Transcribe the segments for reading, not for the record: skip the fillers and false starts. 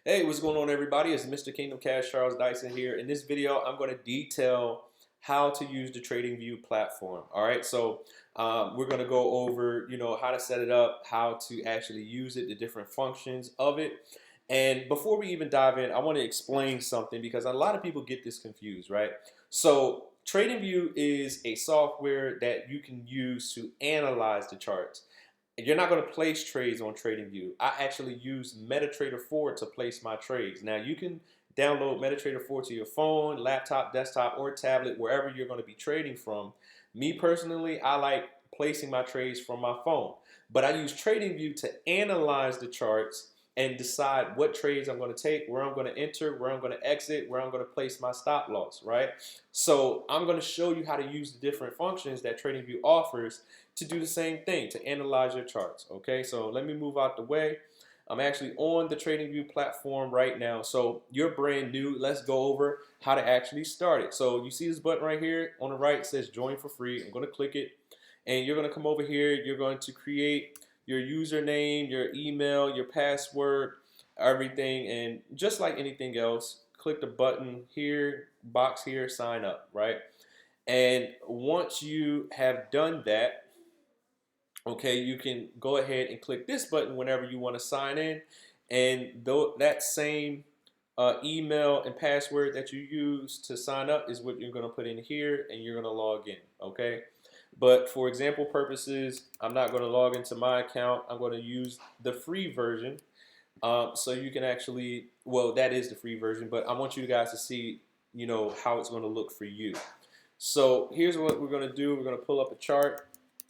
Hey, what's going on, everybody? It's Mr. Kingdom Cash Charles Dyson here. In this video, I'm going to detail how to use the TradingView platform. All right, so we're going to go over, how to set it up, how to actually use it, the different functions of it. And before we even dive in, I want to explain something because a lot of people get this confused, right? So TradingView is a software that you can use to analyze the charts. You're not going to place trades on TradingView. I actually use MetaTrader 4 to place my trades. Now you can download MetaTrader 4 to your phone, laptop, desktop, or tablet, wherever you're going to be trading from. Me personally, I like placing my trades from my phone, but I use TradingView to analyze the charts and decide what trades I'm going to take, where I'm going to enter, where I'm going to exit, where I'm going to place my stop loss, right? So I'm going to show you how to use the different functions that TradingView offers to do the same thing, to analyze your charts. Okay, so let me move out the way. I'm actually on the TradingView platform right now. So you're brand new. Let's go over how to actually start it. So you see this button right here on the right, it says join for free. I'm going to click it, and you're going to come over here. You're going to create your username, your email, your password, everything. And just like anything else, click the button here, box here, sign up, right? And once you have done that, okay, you can go ahead and click this button whenever you want to sign in, and though that same email and password that you use to sign up is what you're going to put in here, and you're going to log in. Okay, but for example purposes, I'm not going to log into my account. I'm going to use the free version, so you can actually, well, that is the free version, but I want you guys to see, how it's going to look for you. So here's what we're going to do. We're going to pull up a chart.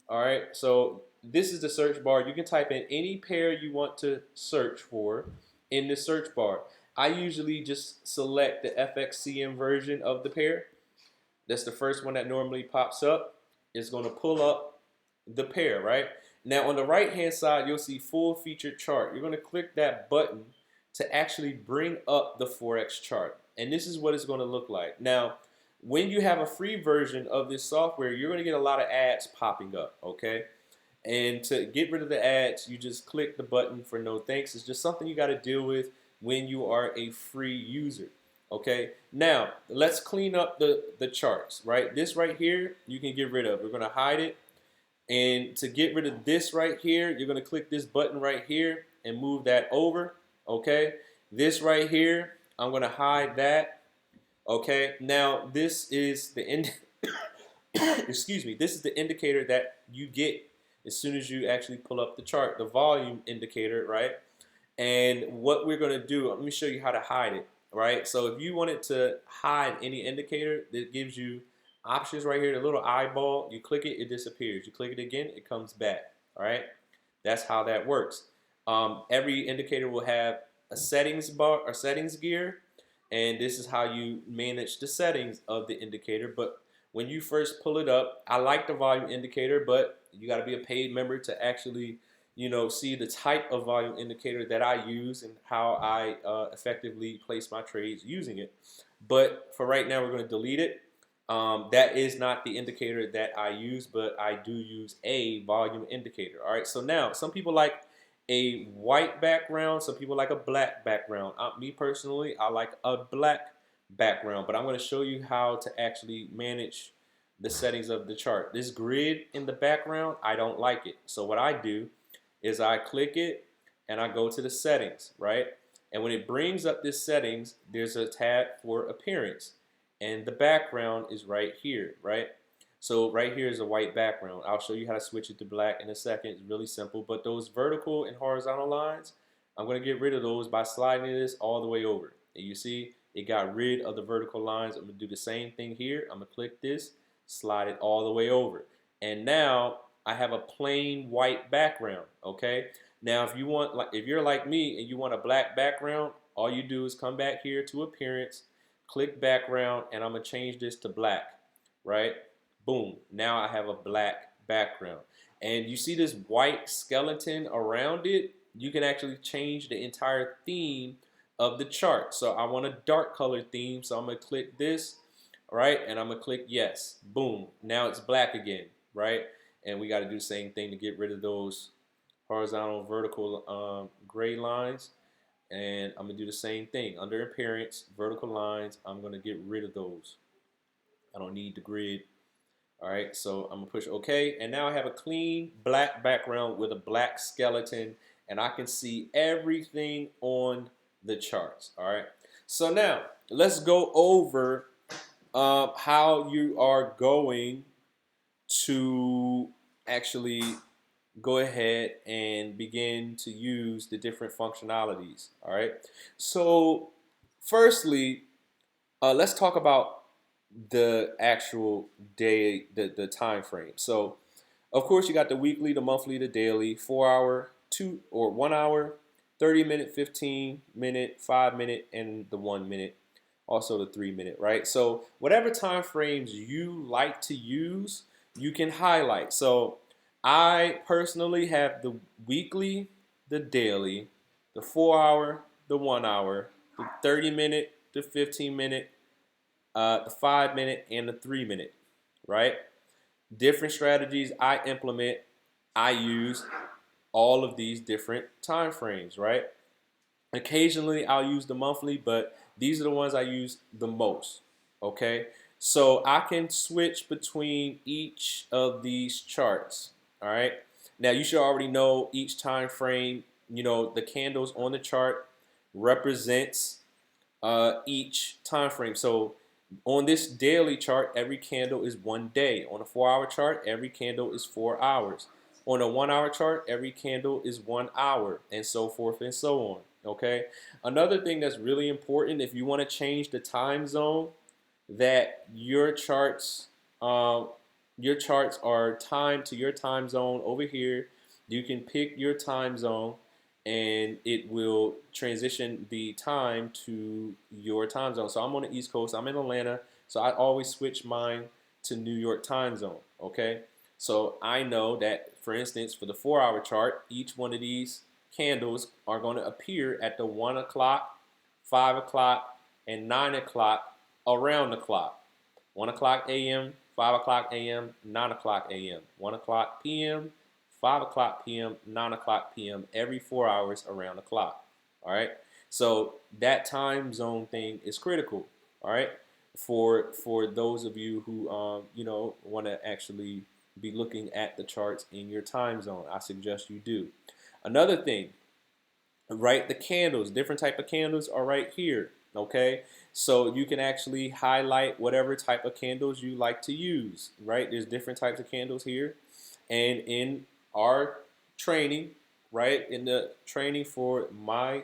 All right, so this is the search bar. You can type in any pair you want to search for in the search bar. I usually just select the FXCM version of the pair. That's the first one that normally pops up. It's going to pull up the pair, right? Now on the right hand side, you'll see full featured chart. You're going to click that button to actually bring up the Forex chart. And this is what it's going to look like. Now, when you have a free version of this software, you're going to get a lot of ads popping up, okay? And to get rid of the ads, you just click the button for no thanks. It's just something you got to deal with when you are a free user. Okay, now let's clean up the charts, right? This right here, you can get rid of. We're going to hide it. And to get rid of this right here, you're going to click this button right here and move that over. Okay, this right here, I'm going to hide that. Okay, now this is the end. Excuse me. This is the indicator that you get as soon as you actually pull up the chart, the volume indicator, right? And what we're going to do, let me show you how to hide it, right? So if you wanted to hide any indicator, that gives you options right here, the little eyeball. You click it, it disappears. You click it again, it comes back, all right? That's how that works. Every indicator will have a settings bar or settings gear, and this is how you manage the settings of the indicator. But when you first pull it up, I like the volume indicator, but you got to be a paid member to actually, see the type of volume indicator that I use and how I effectively place my trades using it. But for right now, we're going to delete it. That is not the indicator that I use, but I do use a volume indicator. All right, so now some people like a white background, some people like a black background. Me personally, I like a black background, but I'm going to show you how to actually manage the settings of the chart. This grid in the background, I don't like it. So what I do is I click it and I go to the settings, right? And when it brings up this settings, there's a tab for appearance. And the background is right here, right? So right here is a white background. I'll show you how to switch it to black in a second. It's really simple. But those vertical and horizontal lines, I'm going to get rid of those by sliding this all the way over. And you see, it got rid of the vertical lines. I'm going to do the same thing here. I'm going to click this, slide it all the way over. And now I have a plain white background, okay? Now if you're like me and you want a black background, all you do is come back here to appearance, click background, and I'm going to change this to black, right? Boom, now I have a black background. And you see this white skeleton around it? You can actually change the entire theme of the chart. So I want a dark colored theme, so I'm going to click this, right? And I'm going to click yes. Boom, now it's black again, right? And we got to do the same thing to get rid of those horizontal, vertical gray lines. And I'm gonna do the same thing. Under appearance, vertical lines, I'm gonna get rid of those. I don't need the grid. All right, so I'm gonna push OK, and now I have a clean black background with a black skeleton, and I can see everything on the charts. All right, so now let's go over how you are going to actually go ahead and begin to use the different functionalities. All right, so firstly, let's talk about the actual day, the time frame. So, of course, you got the weekly, the monthly, the daily, 4 hour, 1 hour, 30 minute, 15 minute, 5 minute, and the 1 minute. Also the 3 minute, right? So whatever time frames you like to use, you can highlight. So I personally have the weekly, the daily, the 4 hour, the 1 hour, the 30 minute, the 15 minute, the 5 minute, and the 3 minute, right? Different strategies I implement, I use all of these different time frames, right? Occasionally I'll use the monthly, but these are the ones I use the most, okay? So I can switch between each of these charts, all right? Now you should already know each time frame, the candles on the chart represents each time frame. So on this daily chart, every candle is 1 day. On a 4 hour chart, every candle is 4 hours. On a 1 hour chart, every candle is 1 hour, and so forth and so on. Okay. Another thing that's really important, if you want to change the time zone, that your charts are timed to your time zone over here. You can pick your time zone, and it will transition the time to your time zone. So I'm on the East Coast. I'm in Atlanta, so I always switch mine to New York time zone. Okay, so I know that, for instance, for the 4 hour chart, each one of these candles are going to appear at the 1 o'clock, 5 o'clock, and 9 o'clock around the clock. 1 o'clock a.m., 5 o'clock a.m., 9 o'clock a.m., 1 o'clock p.m., 5 o'clock p.m., 9 o'clock p.m. every 4 hours around the clock. All right. So that time zone thing is critical. All right. For those of you who want to actually be looking at the charts in your time zone, I suggest you do. Another thing, right? The candles, different type of candles are right here. Okay, so you can actually highlight whatever type of candles you like to use. Right? There's different types of candles here, and in our training, right? In the training for my,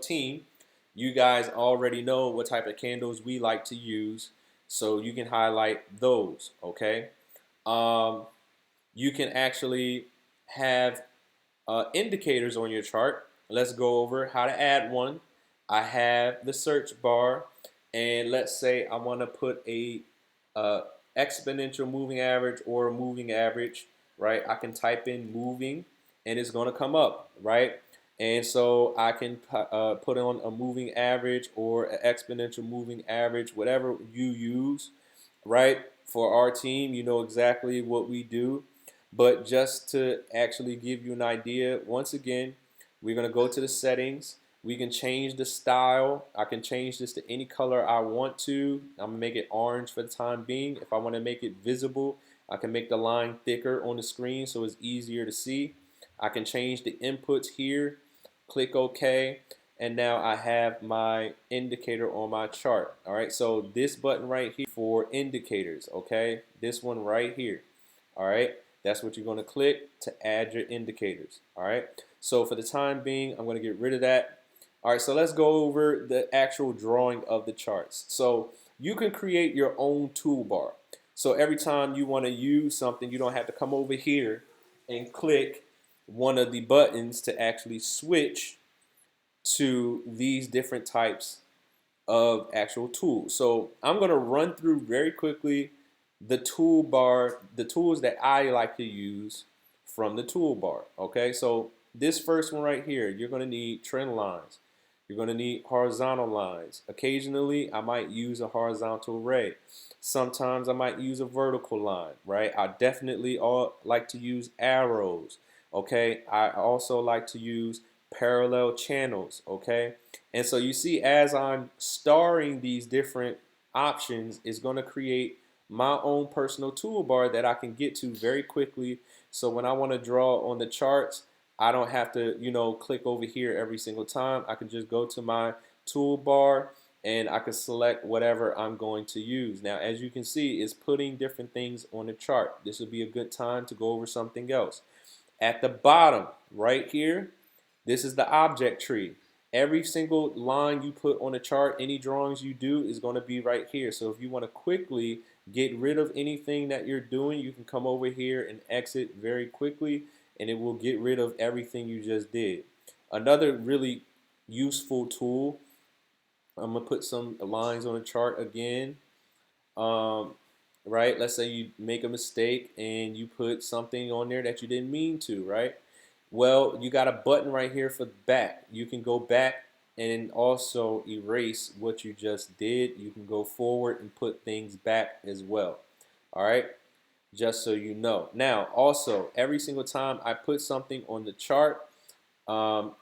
team, you guys already know what type of candles we like to use, so you can highlight those. Okay, um, you can actually have indicators on your chart. Let's go over how to add one. I have the search bar, and let's say I want to put a exponential moving average or a moving average, right? I can type in moving, and it's going to come up, right? And so I can put on a moving average or an exponential moving average, whatever you use, right? For our team, you know exactly what we do. But just to actually give you an idea, once again, we're going to go to the settings. We can change the style. I can change this to any color I want to. I'm going to make it orange for the time being. If I want to make it visible, I can make the line thicker on the screen so it's easier to see. I can change the inputs here. Click OK. And now I have my indicator on my chart. All right, so this button right here for indicators, okay? This one right here, all right? That's what you're going to click to add your indicators, all right? So for the time being, I'm going to get rid of that. All right, so let's go over the actual drawing of the charts. So you can create your own toolbar. So every time you want to use something, you don't have to come over here and click one of the buttons to actually switch to these different types of actual tools. So I'm going to run through very quickly the toolbar, the tools that I like to use from the toolbar. Okay, so this first one right here, you're going to need trend lines. You're going to need horizontal lines. Occasionally, I might use a horizontal ray. Sometimes I might use a vertical line, right? I definitely like to use arrows. Okay, I also like to use parallel channels, okay? And so you see, as I'm starring these different options, is going to create my own personal toolbar that I can get to very quickly. So when I want to draw on the charts, I don't have to, click over here every single time. I can just go to my toolbar and I can select whatever I'm going to use. Now, as you can see, it's putting different things on the chart. This would be a good time to go over something else. At the bottom, right here, this is the object tree. Every single line you put on a chart, any drawings you do, is going to be right here. So if you want to quickly get rid of anything that you're doing, you can come over here and exit very quickly, and it will get rid of everything you just did. Another really useful tool, I'm going to put some lines on a chart again. Um, right? Let's say you make a mistake and you put something on there that you didn't mean to, right? Well, you got a button right here for back. You can go back and also erase what you just did. You can go forward and put things back as well. All right, just so you know. Now, also, every single time I put something on the chart,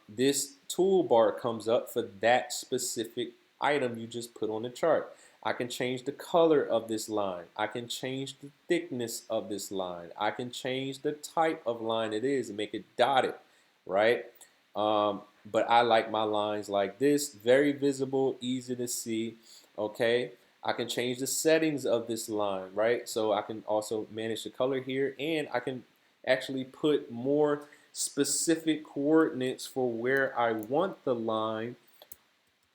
this toolbar comes up for that specific item you just put on the chart. I can change the color of this line. I can change the thickness of this line. I can change the type of line it is and make it dotted, right? But I like my lines like this, very visible, easy to see, okay? I can change the settings of this line, right? So I can also manage the color here, and I can actually put more specific coordinates for where I want the line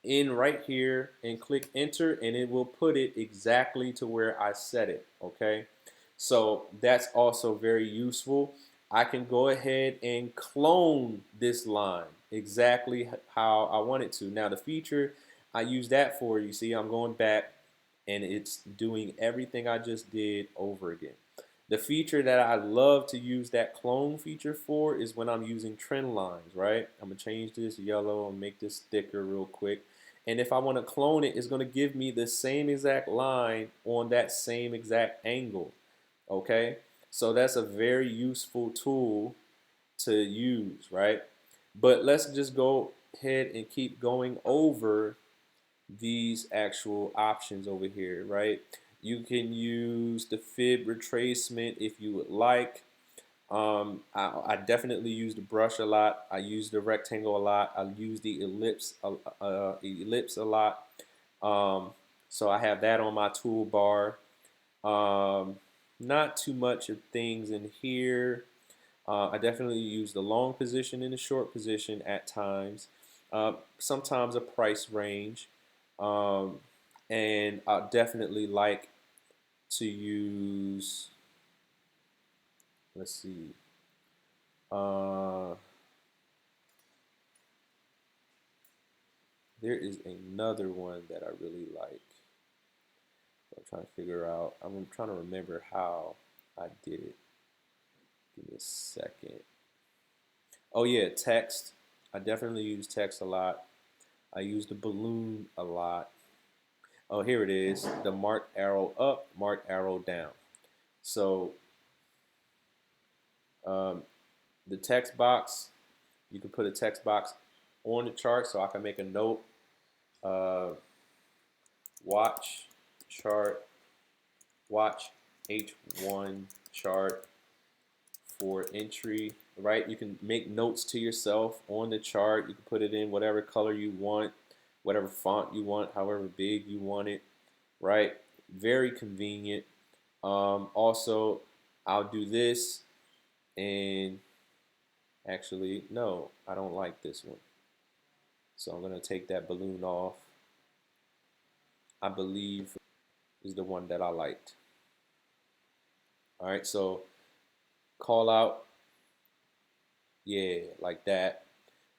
in right here and click enter, and it will put it exactly to where I set it, okay? So that's also very useful. I can go ahead and clone this line exactly how I want it to. Now the feature I use that for, you see I'm going back and it's doing everything I just did over again. The feature that I love to use that clone feature for is when I'm using trend lines, right? I'm gonna change this yellow and make this thicker real quick. And if I want to clone it, it's going to give me the same exact line on that same exact angle. Okay, so that's a very useful tool to use, right? But let's just go ahead and keep going over these actual options over here, right? You can use the fib retracement if you would like. I definitely use the brush a lot. I use the rectangle a lot. I use the ellipse a lot. Um, so I have that on my toolbar. Not too much of things in here. I definitely use the long position and the short position at times. Sometimes a price range. Um, and I definitely like to use, let's see, uh, there is another one that I really like. I'm trying to figure out. I'm trying to remember how I did it. Give me a second. Oh yeah, text. I definitely use text a lot. I use the balloon a lot. Oh, here it is. The mark arrow up, mark arrow down. So um, the text box, you can put a text box on the chart, so I can make a note. Uh, watch chart, watch H1 chart for entry, right? You can make notes to yourself on the chart. You can put it in whatever color you want, whatever font you want, however big you want it, right? Very convenient. Also, I'll do this, and actually, no, I don't like this one. So I'm going to take that balloon off. I believe is the one that I liked. All right, so call out, yeah, like that.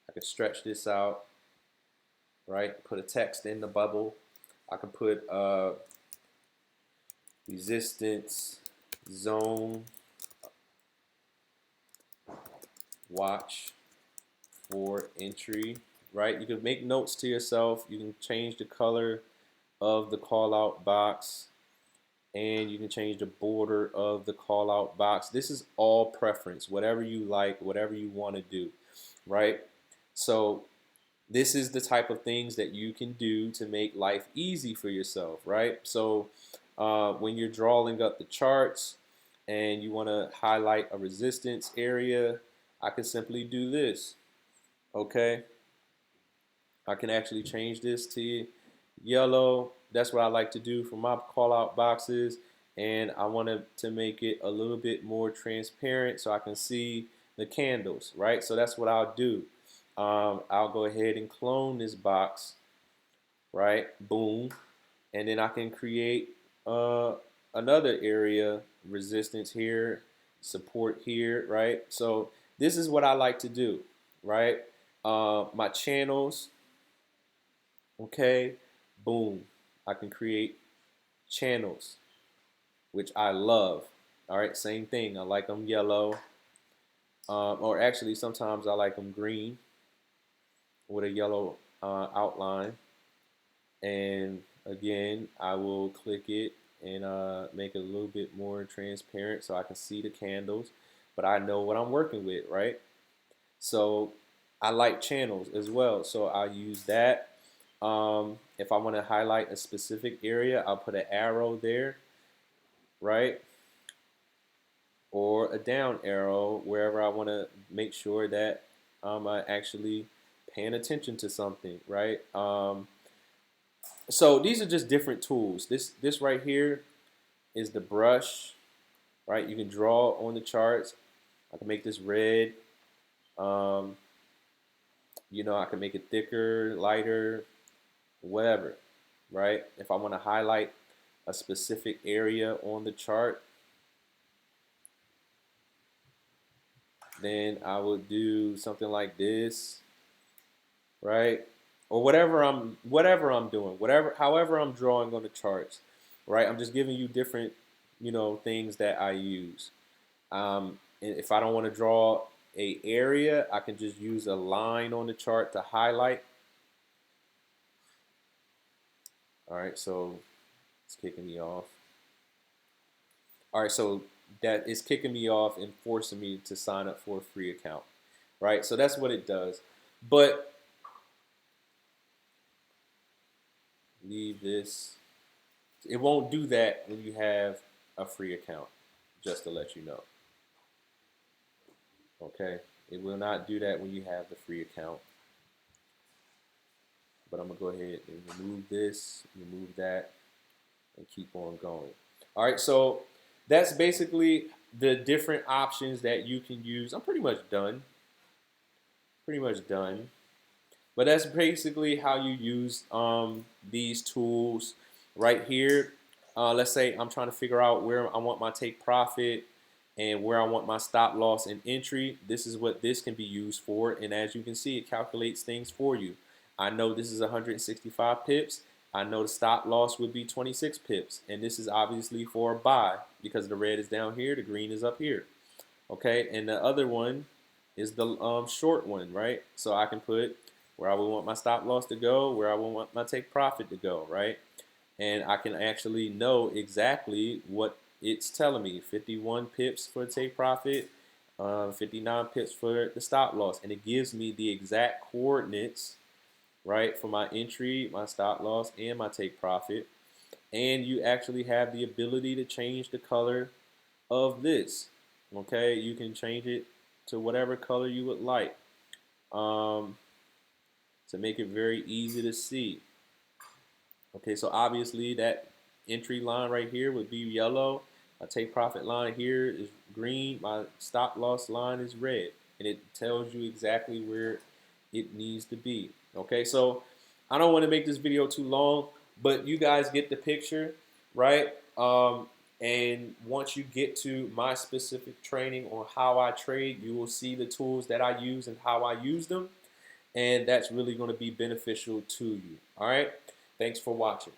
I can stretch this out, right? Put a text in the bubble. I can put resistance zone watch for entry, right? You can make notes to yourself. You can change the color of the call out box, and you can change the border of the call out box. This is all preference, whatever you like, whatever you want to do, right? So this is the type of things that you can do to make life easy for yourself, right? So when you're drawing up the charts and you want to highlight a resistance area, I can simply do this, okay? I can actually change this to yellow. That's what I like to do for my call out boxes. And I wanted to make it a little bit more transparent so I can see the candles, right? So that's what I'll do. I'll go ahead and clone this box, right? Boom. And then I can create another area, resistance here, support here, right? So this is what I like to do, right? My channels, okay, boom. I can create channels, which I love. All right, same thing. I like them yellow, or actually sometimes I like them green with a yellow outline. And again, I will click it and make it a little bit more transparent so I can see the candles, but I know what I'm working with, right? So I like channels as well, so I'll use that. If I want to highlight a specific area, I'll put an arrow there, right? Or a down arrow wherever I want to make sure that I'm actually paying attention to something, right? So these are just different tools. This right here is the brush, right? You can draw on the charts. I can make this red. Um, I can make it thicker, lighter, whatever, right? If I want to highlight a specific area on the chart, then I would do something like this, right? Or whatever I'm doing, however I'm drawing on the charts, right? I'm just giving you different, things that I use. And if I don't want to draw a area, I can just use a line on the chart to highlight. All right, so it's kicking me off. All right, so that is kicking me off and forcing me to sign up for a free account, right? So that's what it does. But leave this. It won't do that when you have a free account, just to let you know. Okay, it will not do that when you have the free account. But I'm gonna go ahead and remove this, remove that, and keep on going. All right, so that's basically the different options that you can use. I'm pretty much done. Pretty much done. But that's basically how you use these tools right here. Let's say I'm trying to figure out where I want my take profit and where I want my stop loss and entry. This is what this can be used for. And as you can see, it calculates things for you. I know this is 165 pips. I know the stop loss would be 26 pips. And this is obviously for a buy because the red is down here, the green is up here. Okay, and the other one is the short one, right? So I can put where I would want my stop loss to go, where I would want my take profit to go, right? And I can actually know exactly what it's telling me. 51 pips for take profit, 59 pips for the stop loss. And it gives me the exact coordinates, right, for my entry, my stop loss, and my take profit. And you actually have the ability to change the color of this. Okay, you can change it to whatever color you would like to make it very easy to see. Okay, so obviously that entry line right here would be yellow. My take profit line here is green. My stop loss line is red. And it tells you exactly where it needs to be. Okay, so I don't want to make this video too long, but you guys get the picture, right? And once you get to my specific training on how I trade, you will see the tools that I use and how I use them. And that's really going to be beneficial to you. All right. Thanks for watching.